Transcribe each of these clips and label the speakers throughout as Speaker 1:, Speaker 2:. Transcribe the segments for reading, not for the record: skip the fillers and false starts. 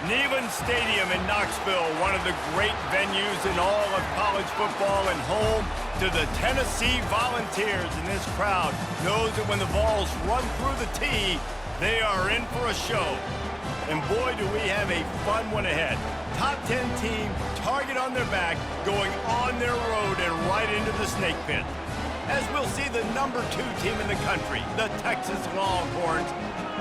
Speaker 1: Neyland Stadium in Knoxville, one of the great venues in all of college football and home to the Tennessee Volunteers. And this crowd knows that when the balls run through the tee, they are in for a show. And boy, do we have a fun one ahead. Top 10 team, target on their back, going on their road and right into the snake pit. As we'll see the number 2 team in the country, the Texas Longhorns,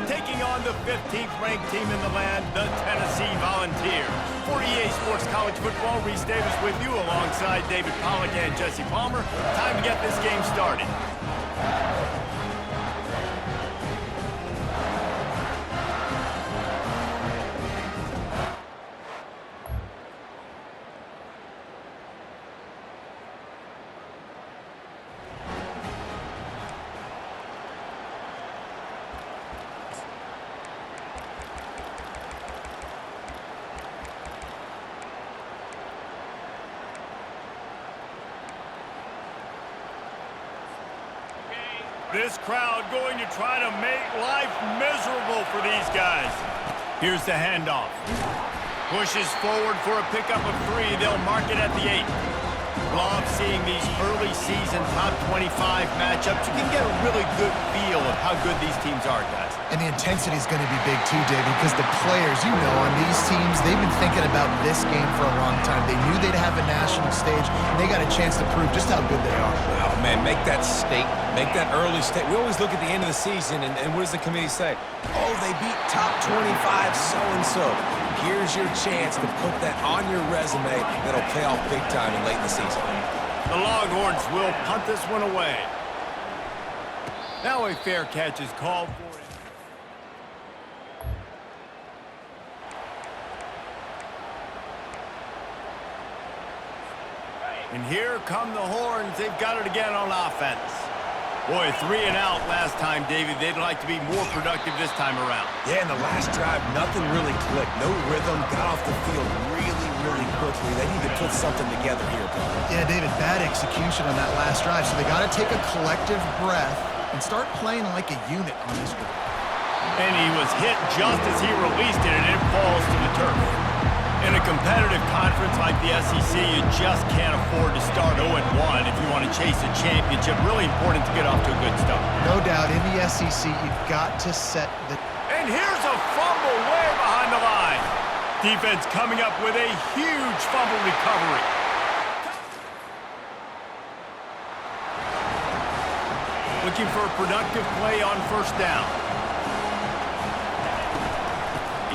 Speaker 1: taking on the 15th ranked team in the land, the Tennessee Volunteers. For EA Sports College Football, Reese Davis with you alongside David Pollack and Jesse Palmer. Time to get this game started. This crowd going to try to make life miserable for these guys. Here's the handoff. Pushes forward for a pickup of 3. They'll mark it at the 8. Love seeing these early season top 25 matchups. You can get a really good feel of how good these teams are, guys.
Speaker 2: And the intensity is going to be big too, David, because the players, you know, on these teams, they've been thinking about this game for a long time. They knew they'd have a national stage, and they got a chance to prove just how good they are.
Speaker 3: Wow, man, make that statement. Make that early statement. We always look at the end of the season, and what does the committee say? Oh, they beat top 25 so-and-so. Here's your chance to put that on your resume that'll pay off big time in late in the season.
Speaker 1: The Longhorns will punt this one away. Now a fair catch is called for. And here come the Horns. They've got it again on offense. Boy, 3 and out last time, David. They'd like to be more productive this time around.
Speaker 3: Yeah, in the last drive, nothing really clicked. No rhythm. Got off the field really quickly. They need to put something together here, Paul.
Speaker 2: Yeah, David, bad execution on that last drive. So they got to take a collective breath and start playing like a unit on this one.
Speaker 1: And he was hit just as he released it, and it falls to the turf. In a competitive conference like the SEC, you just can't afford to start 0-1 if you want to chase a championship. Really important to get off to a good start.
Speaker 2: No doubt, in the SEC, you've got to set the...
Speaker 1: And here's a fumble way behind the line. Defense coming up with a huge fumble recovery. Looking for a productive play on first down.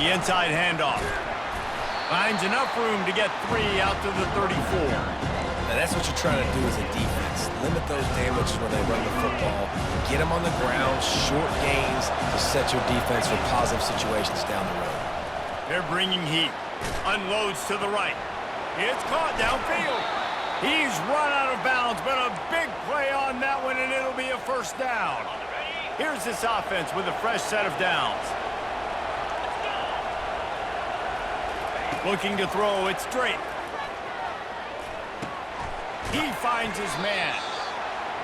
Speaker 1: The inside handoff. Finds enough room to get 3 out to the 34.
Speaker 3: Now that's what you're trying to do as a defense. Limit those damages when they run the football. Get them on the ground, short gains to set your defense for positive situations down the road.
Speaker 1: They're bringing heat. Unloads to the right. It's caught downfield. He's run out of bounds, but a big play on that one, and it'll be a first down. Here's this offense with a fresh set of downs. Looking to throw it straight. He finds his man.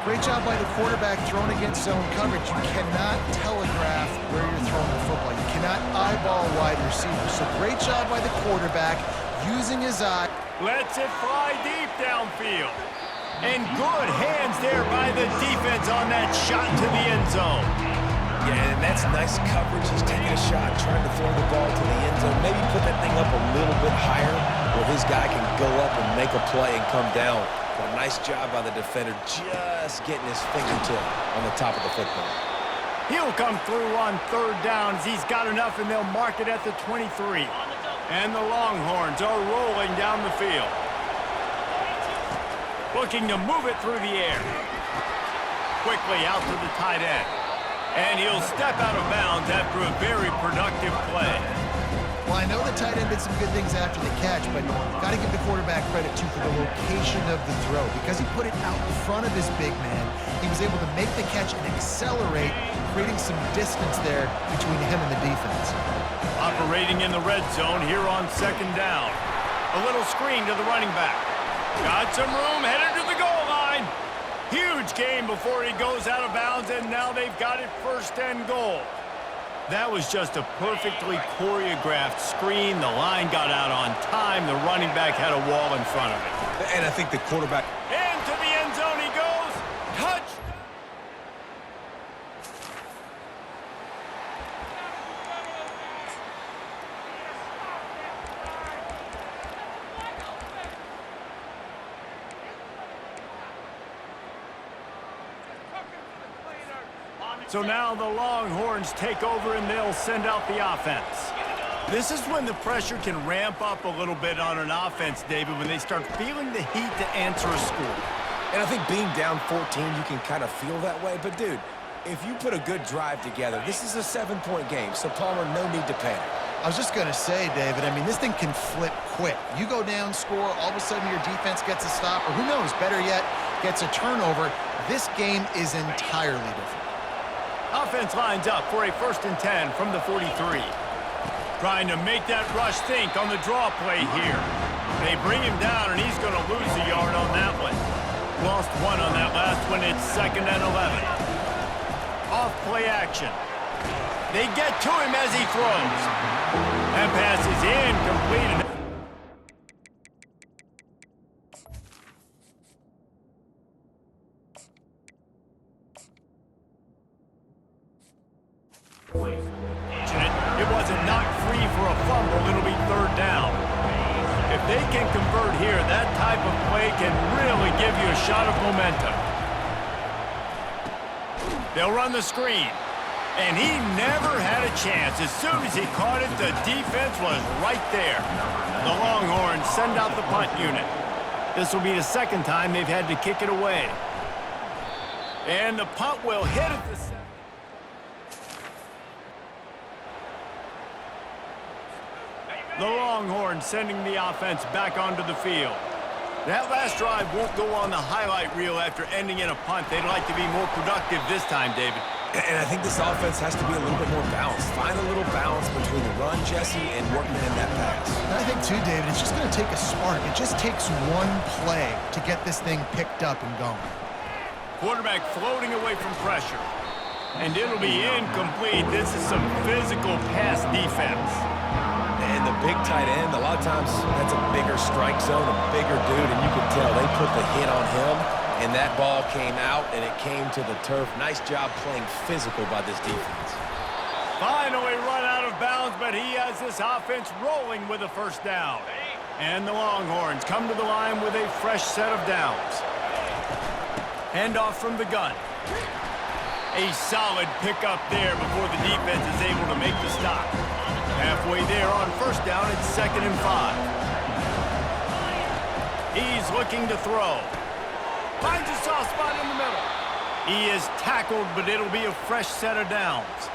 Speaker 2: Great job by the quarterback throwing against zone coverage. You cannot telegraph where you're throwing the football. You cannot eyeball wide receivers. So great job by the quarterback using his eye.
Speaker 1: Lets it fly deep downfield. And good hands there by the defense on that shot to the end zone.
Speaker 3: Yeah, and that's nice coverage. He's taking a shot, trying to throw the ball to the end zone. Maybe put that thing up a little bit higher where his guy can go up and make a play and come down. But a nice job by the defender just getting his fingertip on the top of the football.
Speaker 1: He'll come through on third down as he's got enough, and they'll mark it at the 23. And the Longhorns are rolling down the field. Looking to move it through the air. Quickly out to the tight end. And he'll step out of bounds after a very productive play.
Speaker 2: Well, I know the tight end did some good things after the catch, but got to give the quarterback credit, too, for the location of the throw. Because he put it out in front of his big man, he was able to make the catch and accelerate, creating some distance there between him and the defense.
Speaker 1: Operating in the red zone here on second down. A little screen to the running back. Got some room, headed to the goal line. Huge gain before he goes out of bounds, and now they've got it 1st and goal. That was just a perfectly choreographed screen. The line got out on time. The running back had a wall in front of it.
Speaker 3: And I think the quarterback...
Speaker 1: Into the end zone he goes. Touchdown! So now the Longhorns take over and they'll send out the offense. This is when the pressure can ramp up a little bit on an offense, David, when they start feeling the heat to answer a score.
Speaker 3: And I think being down 14, you can kind of feel that way. But, dude, if you put a good drive together, this is a 7-point game, so Palmer, no need to panic.
Speaker 2: I was just going to say, David, I mean, this thing can flip quick. You go down, score, all of a sudden your defense gets a stop, or who knows, better yet, gets a turnover. This game is entirely different.
Speaker 1: Offense lines up for a 1st and 10 from the 43. Trying to make that rush think on the draw play here. They bring him down, and he's going to lose a yard on that one. Lost 1 on that last one. It's 2nd and 11. Off play action. They get to him as he throws. That pass is incomplete. It wasn't knocked free for a fumble. It'll be 3rd down. If they can convert here, that type of play can really give you a shot of momentum. They'll run the screen. And he never had a chance. As soon as he caught it, the defense was right there. The Longhorns send out the punt unit. This will be the 2nd time they've had to kick it away. And the punt will hit at the 7. The Longhorns sending the offense back onto the field. That last drive won't go on the highlight reel after ending in a punt. They'd like to be more productive this time, David.
Speaker 3: And I think this offense has to be a little bit more balanced. Find a little balance between the run, Jesse, and working in that pass.
Speaker 2: And I think, too, David, it's just going to take a spark. It just takes one play to get this thing picked up and going.
Speaker 3: Quarterback floating away from pressure.
Speaker 1: And it'll be incomplete. This is some physical pass defense.
Speaker 3: And the big tight end, a lot of times that's a bigger strike zone, a bigger dude, and you can tell they put the hit on him, and that ball came out, and it came to the turf. Nice job playing physical by this defense.
Speaker 1: Finally run out of bounds, but he has this offense rolling with a 1st down. And the Longhorns come to the line with a fresh set of downs. Handoff from the gun. A solid pickup there before the defense is able to make the stop. Halfway there on 1st down, it's 2nd and 5. He's looking to throw. Finds a soft spot in the middle. He is tackled, but it'll be a fresh set of downs.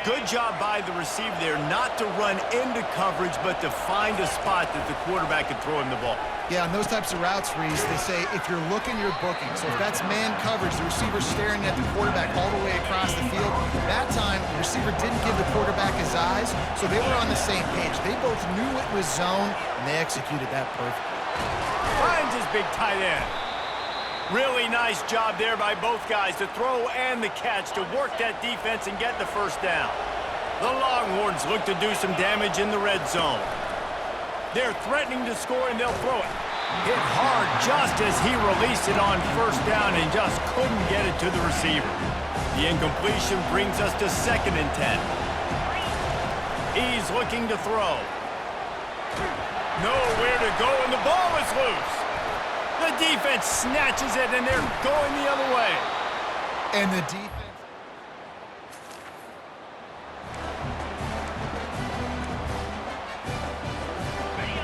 Speaker 1: Good job by the receiver there not to run into coverage, but to find a spot that the quarterback can throw him the ball.
Speaker 2: Yeah, on those types of routes, Reese, they say if you're looking, you're booking. So if that's man coverage, the receiver's staring at the quarterback all the way across the field. That time, the receiver didn't give the quarterback his eyes, so they were on the same page. They both knew it was zone, and they executed that perfectly.
Speaker 1: Finds his big tight end. Really nice job there by both guys to throw and the catch to work that defense and get the 1st down. The Longhorns look to do some damage in the red zone. They're threatening to score, and they'll throw it. Hit hard just as he released it on 1st down and just couldn't get it to the receiver. The incompletion brings us to 2nd and 10. He's looking to throw. Nowhere to go, and the ball is loose. The defense snatches it, and they're going the other way.
Speaker 2: And the defense...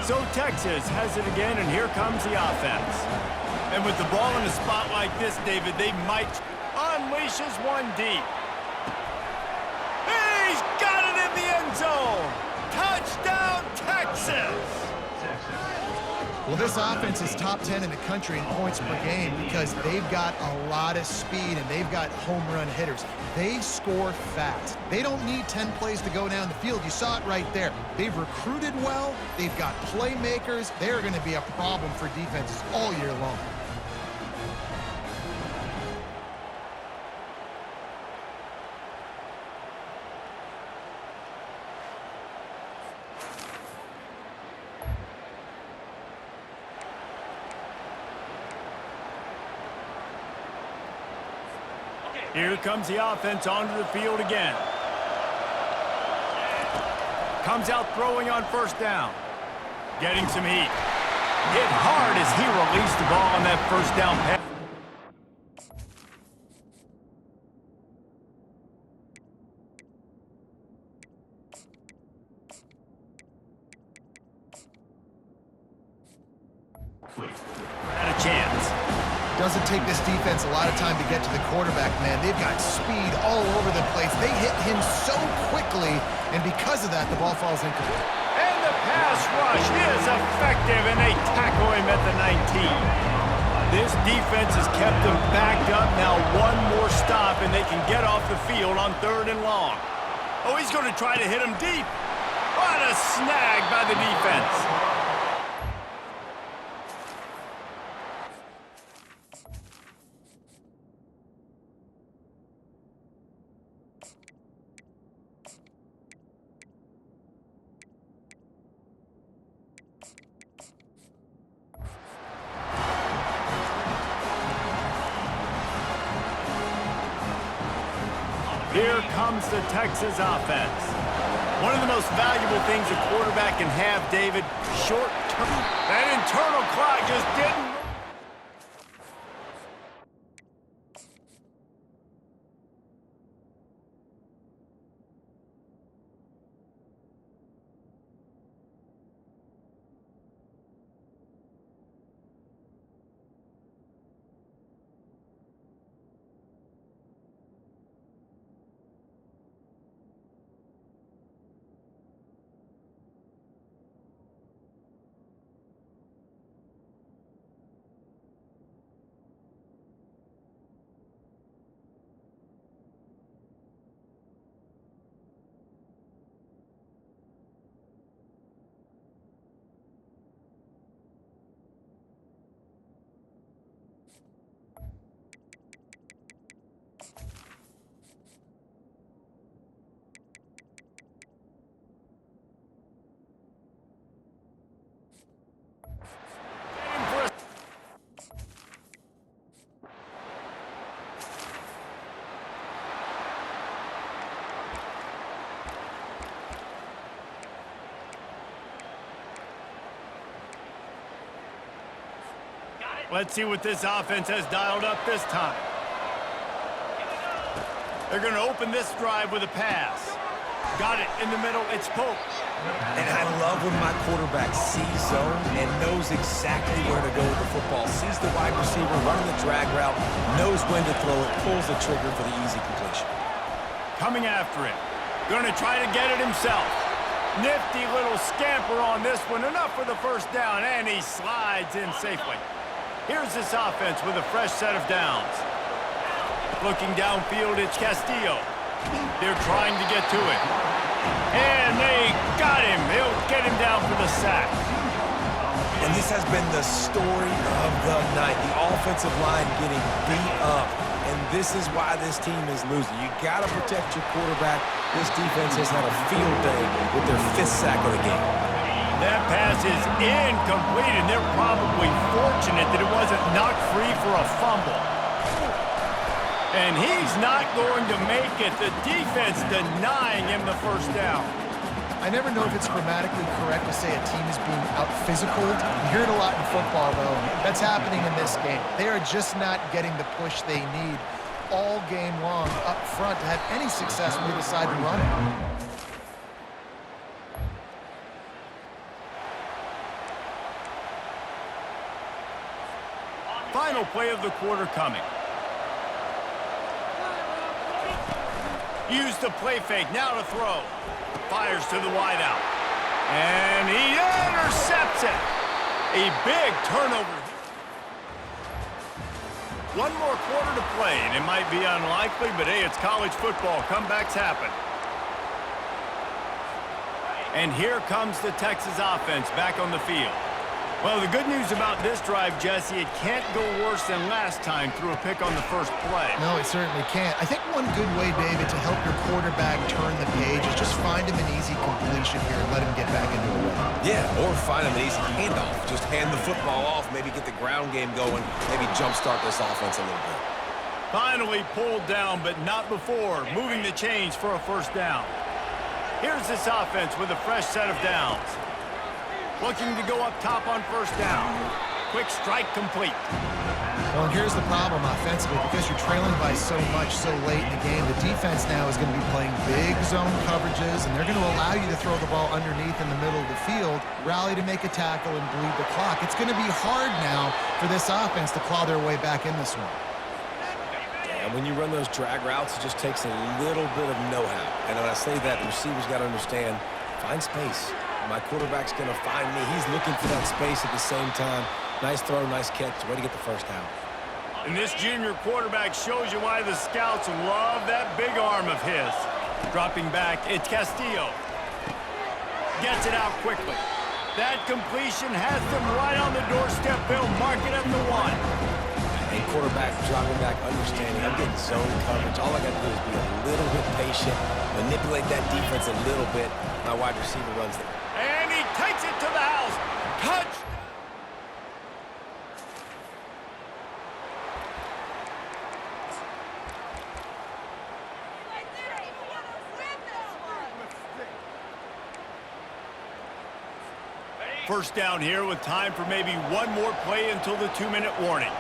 Speaker 1: So Texas has it again, and here comes the offense. And with the ball in a spot like this, David, they might unleashes one deep. He's got it in the end zone. Touchdown, Texas!
Speaker 2: Well, this offense is top 10 in the country in points per game because they've got a lot of speed and they've got home run hitters. They score fast. They don't need 10 plays to go down the field. You saw it right there. They've recruited well. They've got playmakers. They're going to be a problem for defenses all year long.
Speaker 1: Here comes the offense onto the field again. Comes out throwing on first down. Getting some heat. Hit hard as he released the ball on that first down pass. Had a chance.
Speaker 2: Doesn't take this defense a lot of time to get to the quarterback, man. They've got speed all over the place. They hit him so quickly, and because of that, the ball falls incomplete.
Speaker 1: And the pass rush is effective, and they tackle him at the 19. This defense has kept them backed up. Now one more stop, and they can get off the field on 3rd and long. Oh, he's going to try to hit him deep. What a snag by the defense. Here comes the Texas offense. One of the most valuable things a quarterback can have, David, short term. That internal clock just didn't. Let's see what this offense has dialed up this time. They're going to open this drive with a pass. Got it in the middle. It's Pope.
Speaker 3: And I love when my quarterback sees zone and knows exactly where to go with the football. Sees the wide receiver running the drag route, knows when to throw it, pulls the trigger for the easy completion.
Speaker 1: Coming after it. Going to try to get it himself. Nifty little scamper on this one. Enough for the first down, and he slides in safely. Here's this offense with a fresh set of downs. Looking downfield, it's Castillo. They're trying to get to it. And they got him. They'll get him down for the sack.
Speaker 3: And this has been the story of the night. The offensive line getting beat up. And this is why this team is losing. You got to protect your quarterback. This defense has had a field day with their 5th sack of the game.
Speaker 1: That pass is incomplete, and they're probably fortunate that it wasn't knocked free for a fumble. And he's not going to make it. The defense denying him the first down.
Speaker 2: I never know if it's grammatically correct to say a team is being out-physicaled. You hear it a lot in football, though. That's happening in this game. They are just not getting the push they need all game long up front to have any success when they decide to run it.
Speaker 1: Final play of the quarter coming. Use the play fake, now to throw. Fires to the wideout. And he intercepts it. A big turnover. One more quarter to play, and it might be unlikely, but hey, it's college football. Comebacks happen. And here comes the Texas offense back on the field. Well, the good news about this drive, Jesse, it can't go worse than last time through a pick on the first play.
Speaker 2: No, it certainly can't. I think one good way, David, to help your quarterback turn the page is just find him an easy completion here and let him get back into the run.
Speaker 3: Yeah, or find him an easy handoff. Just hand the football off, maybe get the ground game going, maybe jumpstart this offense a little bit.
Speaker 1: Finally pulled down, but not before moving the chains for a first down. Here's this offense with a fresh set of downs. Looking to go up top on first down. Quick strike complete.
Speaker 2: Well, and here's the problem offensively. Because you're trailing by so much so late in the game, the defense now is going to be playing big zone coverages, and they're going to allow you to throw the ball underneath in the middle of the field, rally to make a tackle, and bleed the clock. It's going to be hard now for this offense to claw their way back in this one.
Speaker 3: And when you run those drag routes, it just takes a little bit of know-how. And when I say that, the receivers got to understand, find space. My quarterback's going to find me. He's looking for that space at the same time. Nice throw, nice catch. Way to get the first down.
Speaker 1: And this junior quarterback shows you why the scouts love that big arm of his. Dropping back, it's Castillo. Gets it out quickly. That completion has them right on the doorstep. They'll mark it at the 1.
Speaker 3: And quarterback dropping back, understanding I'm getting zone coverage. All I got to do is be a little bit patient, manipulate that defense a little bit. My wide receiver runs it.
Speaker 1: And he takes it to the house. Touchdown. First down here with time for maybe one more play until the 2-minute warning.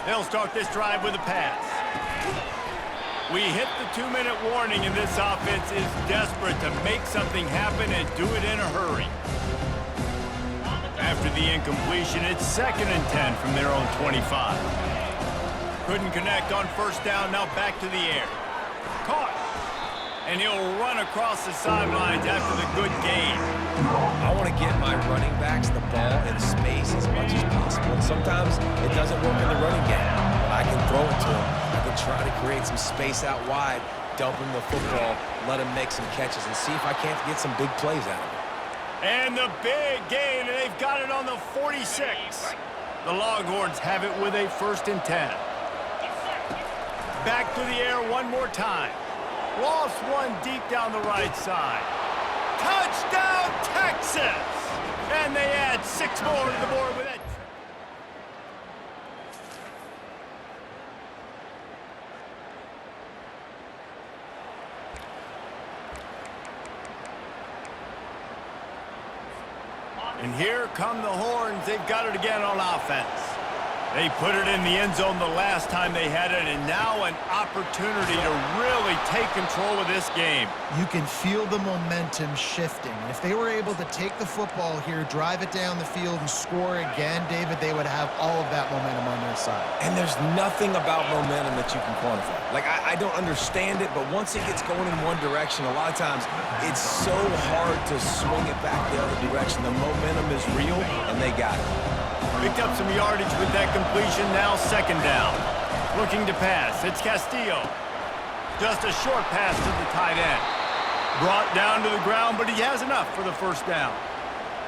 Speaker 1: They'll start this drive with a pass. We hit the 2-minute warning, and this offense is desperate to make something happen and do it in a hurry. After the incompletion, it's 2nd and 10 from their own 25. Couldn't connect on first down, now back to the air. Caught. And he'll run across the sidelines after the good gain.
Speaker 3: I want to get my running backs the ball in space as much as possible. And sometimes it doesn't work in the running game, but I can throw it to him. I can try to create some space out wide, dump him the football, let him make some catches, and see if I can't get some big plays out of him.
Speaker 1: And the big gain, and they've got it on the 46. The Longhorns have it with a 1st and 10. Back to the air one more time. Lost one deep down the right side. Touchdown, Texas! And they add 6 more to the board with it. And here come the Horns. They've got it again on offense. They put it in the end zone the last time they had it, and now an opportunity to really take control of this game.
Speaker 2: You can feel the momentum shifting. If they were able to take the football here, drive it down the field, and score again, David, they would have all of that momentum on their side.
Speaker 3: And there's nothing about momentum that you can quantify. Like, I don't understand it, but once it gets going in one direction, a lot of times it's so hard to swing it back the other direction. The momentum is real, and they got it.
Speaker 1: Picked up some yardage with that completion, now 2nd down. Looking to pass, it's Castillo. Just a short pass to the tight end. Brought down to the ground, but he has enough for the 1st down.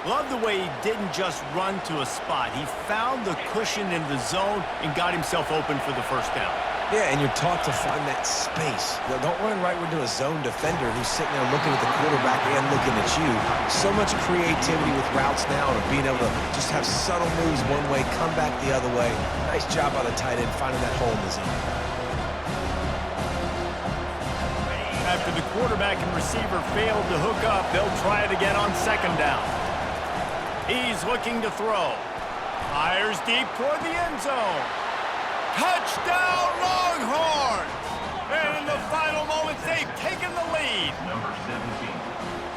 Speaker 1: Love the way he didn't just run to a spot. He found the cushion in the zone and got himself open for the 1st down.
Speaker 3: Yeah, and you're taught to find that space. Don't run right into a zone defender who's sitting there looking at the quarterback and looking at you. So much creativity with routes now and being able to just have subtle moves one way, come back the other way. Nice job by the tight end finding that hole in the zone.
Speaker 1: After the quarterback and receiver failed to hook up, they'll try it again on 2nd down. He's looking to throw. Fires deep toward the end zone. Touchdown, Longhorns! And in the final moments, they've taken the lead.
Speaker 4: Number 17.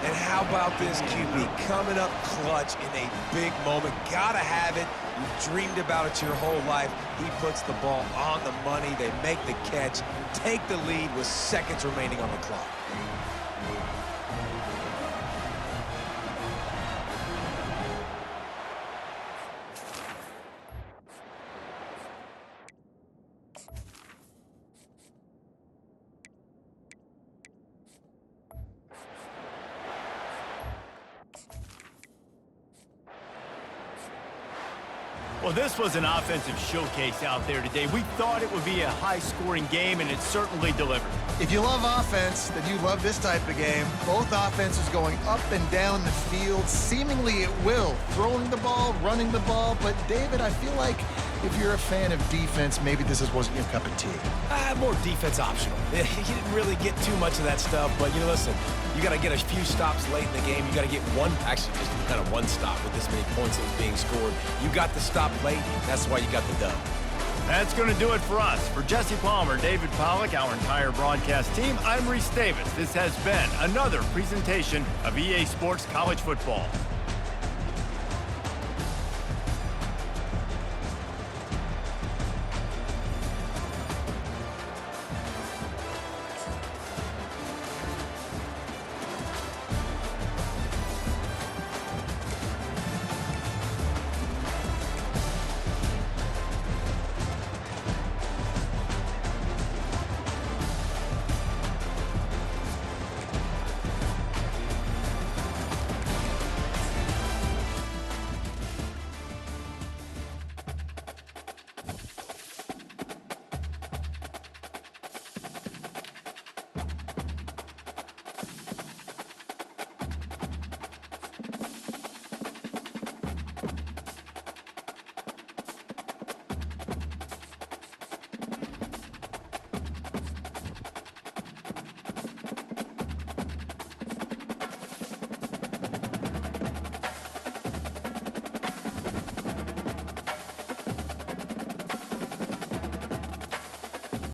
Speaker 3: And how about this QB coming up clutch in a big moment? Gotta have it. You've dreamed about it your whole life. He puts the ball on the money. They make the catch, take the lead with seconds remaining on the clock.
Speaker 1: Well, this was an offensive showcase out there today. We thought it would be a high-scoring game, and it certainly delivered.
Speaker 2: If you love offense, then you love this type of game. Both offenses going up and down the field, seemingly at will. Throwing the ball, running the ball. But, David, I feel like If you're a fan of defense, maybe this wasn't your cup of tea.
Speaker 3: More defense optional. He didn't really get too much of that stuff, but, listen, you got to get a few stops late in the game. You got to get just kind of one stop with this many points that was being scored. You got the stop late. That's why you got the dub.
Speaker 1: That's going to do it for us. For Jesse Palmer, David Pollack, our entire broadcast team, I'm Reese Davis. This has been another presentation of EA Sports College Football.